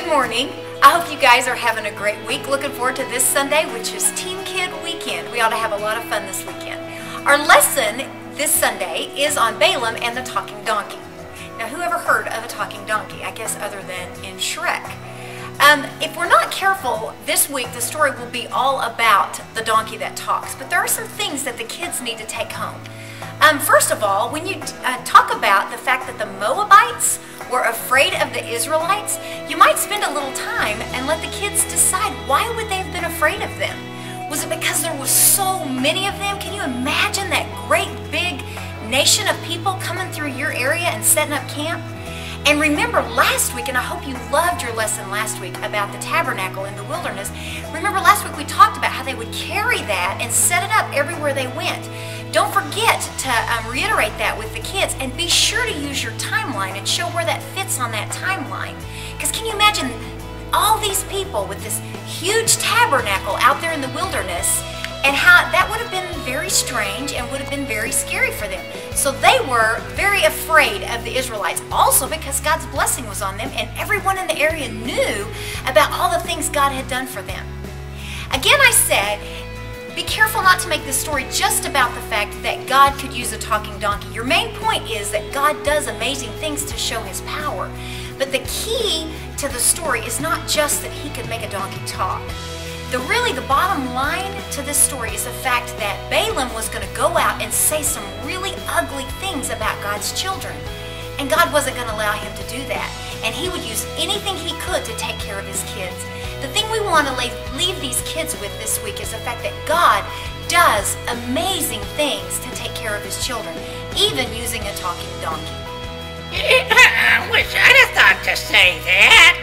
morning. I hope you guys are having a great week. Looking forward to this Sunday, which is Teen Kid Weekend. We ought to have a lot of fun this weekend. Our lesson this Sunday is on Balaam and the talking donkey. Now, who ever heard of a talking donkey? I guess other than in Shrek. If we're not careful, this week the story will be all about the donkey that talks. But there are some things that the kids need to take home. First of all, when you talk about the fact that the Moabites were afraid of the Israelites, you might spend a little time and let the kids decide, why would they have been afraid of them? Was it because there was so many of them? Can you imagine that great big nation of people coming through your area and setting up camp? And remember last week, and I hope you loved your lesson last week about the tabernacle in the wilderness. Remember last week we talked about how they would carry that and set it up everywhere they went. Don't forget to reiterate that with the kids, and be sure to use your timeline and show where that fits on that timeline. Because can you imagine all these people with this huge tabernacle out there in the wilderness, and how that would have been very strange and would have been very scary for them. So they were very afraid of the Israelites, also because God's blessing was on them and everyone in the area knew about all the things God had done for them. Again, I said, be careful not to make this story just about the fact that God could use a talking donkey. Your main point is that God does amazing things to show His power. But the key to the story is not just that He could make a donkey talk. The bottom line to this story is the fact that Balaam was going to go out and say some really ugly things about God's children. And God wasn't going to allow him to do that. And he would use anything he could to take care of his kids. The thing we want to leave these kids with this week is the fact that God does amazing things to take care of his children, even using a talking donkey. I wish I'd have thought to say that.